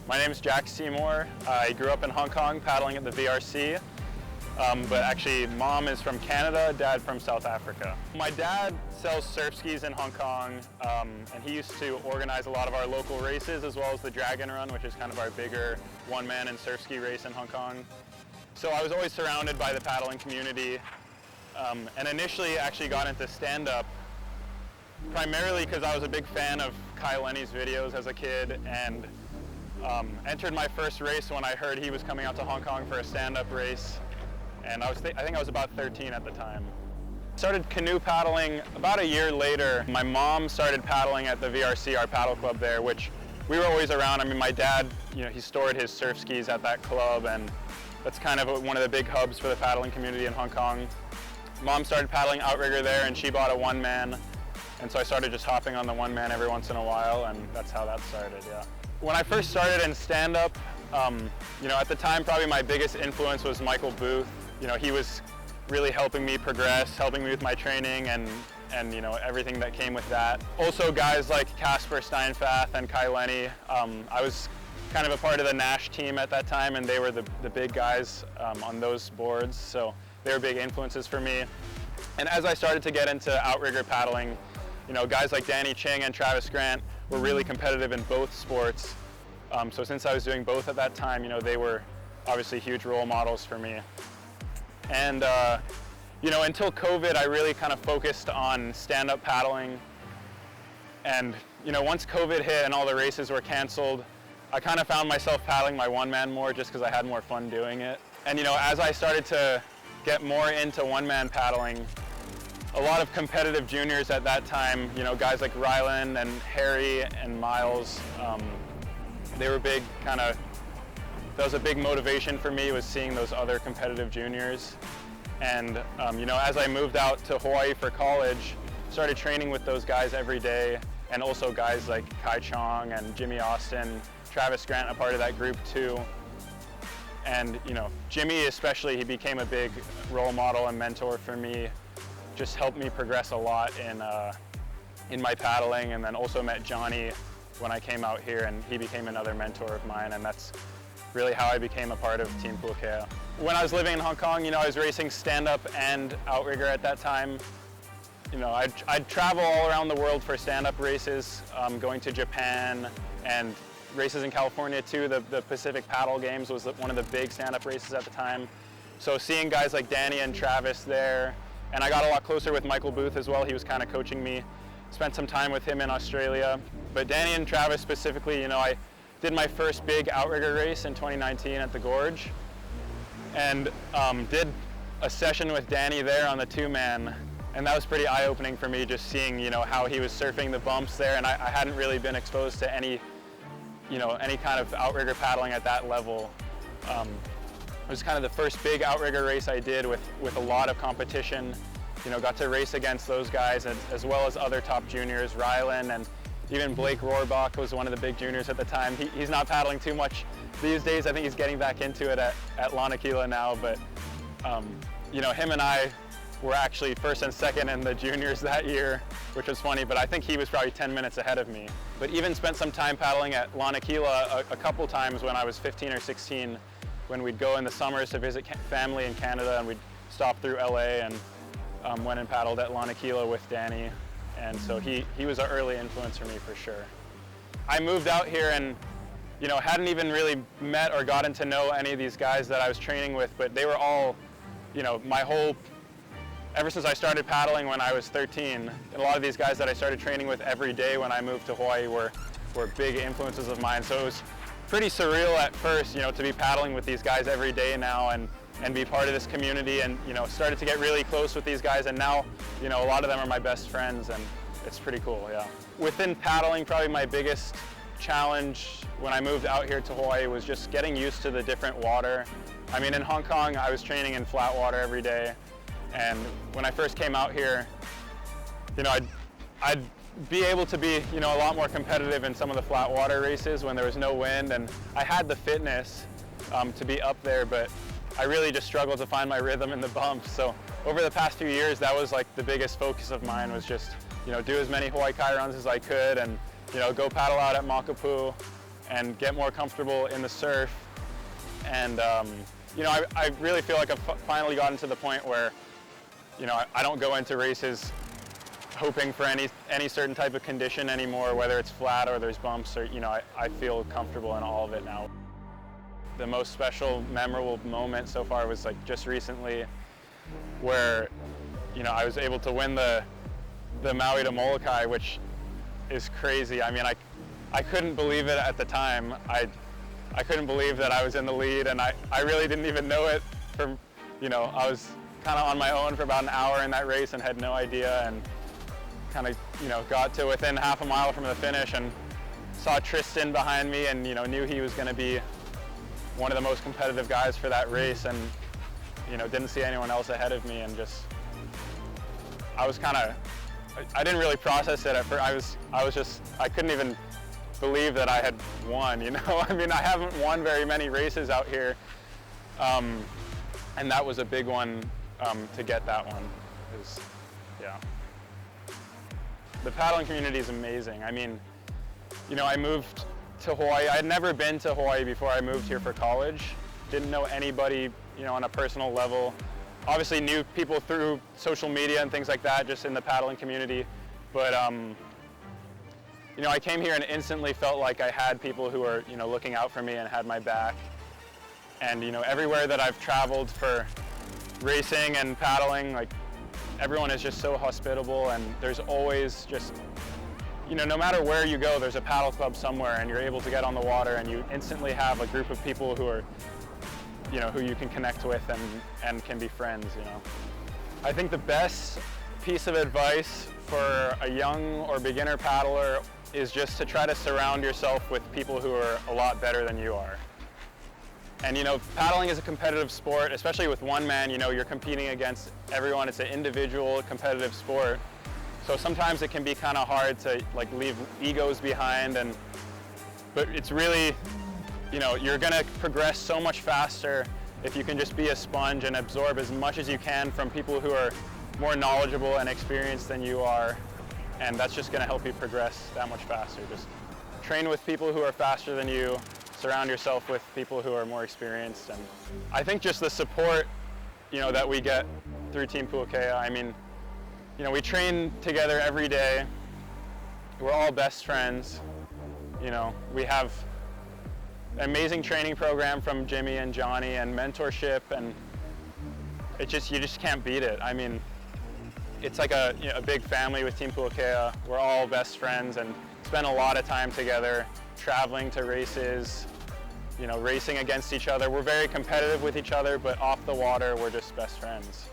My name is Jack Seymour. I grew up in Hong Kong paddling at the VRC, but actually mom is from Canada, dad from South Africa. My dad sells surf skis in Hong Kong, and he used to organize a lot of our local races as well as the Dragon Run, which is kind of our bigger one-man and surf ski race in Hong Kong. So I was always surrounded by the paddling community, and initially actually got into stand-up primarily because I was a big fan of Kai Lenny's videos as a kid, and entered my first race when I heard he was coming out to Hong Kong for a stand-up race, and I think I was about 13 at the time. Started canoe paddling about a year later. My mom started paddling at the VRC, our paddle club there, which we were always around. I mean, my dad, he stored his surf skis at that club, and that's kind of one of the big hubs for the paddling community in Hong Kong. Mom started paddling outrigger there, and she bought a one-man, and so I started just hopping on the one-man every once in a while, and that's how that started, yeah. When I first started in stand-up, at the time probably my biggest influence was Michael Booth. He was really helping me progress, helping me with my training and everything that came with that. Also guys like Casper Steinfath and Kai Lenny. I was kind of a part of the Nash team at that time, and they were the big guys on those boards, so they were big influences for me. And as I started to get into outrigger paddling, guys like Danny Ching and Travis Grant were really competitive in both sports. So since I was doing both at that time, they were obviously huge role models for me. And until COVID, I really kind of focused on stand-up paddling. And once COVID hit and all the races were canceled, I kind of found myself paddling my one-man more just because I had more fun doing it. And as I started to get more into one-man paddling, a lot of competitive juniors at that time, guys like Rylan and Harry and Miles, they were big that was a big motivation for me, was seeing those other competitive juniors. And as I moved out to Hawaii for college, started training with those guys every day, and also guys like Kai Chong and Jimmy Austin, Travis Grant, a part of that group too. And Jimmy especially, he became a big role model and mentor for me. Just helped me progress a lot in my paddling, and then also met Johnny when I came out here, and he became another mentor of mine, and that's really how I became a part of Team Puakea. When I was living in Hong Kong, I was racing stand-up and outrigger at that time. I'd travel all around the world for stand-up races, going to Japan and races in California too. The Pacific Paddle Games was one of the big stand-up races at the time. So seeing guys like Danny and Travis there, and I got a lot closer with Michael Booth as well. He was kind of coaching me. Spent some time with him in Australia. But Danny and Travis specifically, I did my first big outrigger race in 2019 at the Gorge, and did a session with Danny there on the two-man, and that was pretty eye-opening for me, just seeing how he was surfing the bumps there, and I hadn't really been exposed to any kind of outrigger paddling at that level. It was kind of the first big outrigger race I did with a lot of competition. Got to race against those guys, as well as other top juniors, Rylan, and even Blake Rohrbach was one of the big juniors at the time. He's not paddling too much these days. I think he's getting back into it at Lanakila now, but him and I were actually first and second in the juniors that year, which was funny, but I think he was probably 10 minutes ahead of me. But even spent some time paddling at Lanakila a couple times when I was 15 or 16, when we'd go in the summers to visit family in Canada, and we'd stop through LA and went and paddled at Lanakila with Danny. And so he was an early influence for me for sure. I moved out here and hadn't even really met or gotten to know any of these guys that I was training with, but they were all, ever since I started paddling when I was 13, a lot of these guys that I started training with every day when I moved to Hawaii were big influences of mine. So it was pretty surreal at first, to be paddling with these guys every day now and be part of this community, and started to get really close with these guys, and now a lot of them are my best friends, and it's pretty cool, yeah. Within paddling, probably my biggest challenge when I moved out here to Hawaii was just getting used to the different water. I mean, in Hong Kong, I was training in flat water every day, and when I first came out here, I'd be able to be, a lot more competitive in some of the flat water races when there was no wind, and I had the fitness to be up there, but I really just struggled to find my rhythm in the bumps. So over the past few years, that was like the biggest focus of mine, was just, do as many Hawaii Kai runs as I could, and, go paddle out at Makapu, and get more comfortable in the surf. And I really feel like I've finally gotten to the point where, I don't go into races hoping for any certain type of condition anymore, whether it's flat or there's bumps, or I feel comfortable in all of it now. The most special, memorable moment so far was like just recently, where I was able to win the Maui to Molokai, which is crazy. I mean, I couldn't believe it at the time. I couldn't believe that I was in the lead, and I really didn't even know it. I was kind of on my own for about an hour in that race and had no idea, and kind of got to within half a mile from the finish and saw Tristan behind me, and knew he was going to be one of the most competitive guys for that race, and didn't see anyone else ahead of me, and just I didn't really process it at first. I couldn't even believe that I had won, I mean, I haven't won very many races out here, and that was a big one to get that one. Yeah. The paddling community is amazing. I mean, I moved to Hawaii. I had never been to Hawaii before I moved here for college. Didn't know anybody, on a personal level. Obviously knew people through social media and things like that, just in the paddling community. But, I came here and instantly felt like I had people who were, looking out for me and had my back. And, everywhere that I've traveled for racing and paddling, like, everyone is just so hospitable, and there's always just, no matter where you go, there's a paddle club somewhere, and you're able to get on the water, and you instantly have a group of people who are, who you can connect with and can be friends, I think the best piece of advice for a young or beginner paddler is just to try to surround yourself with people who are a lot better than you are. And paddling is a competitive sport, especially with one man, you're competing against everyone. It's an individual competitive sport. So sometimes it can be kind of hard to leave egos behind, but it's really, you're gonna progress so much faster if you can just be a sponge and absorb as much as you can from people who are more knowledgeable and experienced than you are. And that's just gonna help you progress that much faster. Just train with people who are faster than you, surround yourself with people who are more experienced. And I think just the support, that we get through Team Puakea. I mean, we train together every day. We're all best friends. We have an amazing training program from Jimmy and Johnny, and mentorship, and you just can't beat it. I mean, it's like a big family with Team Puakea. We're all best friends and spend a lot of time together, traveling to races, racing against each other. We're very competitive with each other, but off the water, we're just best friends.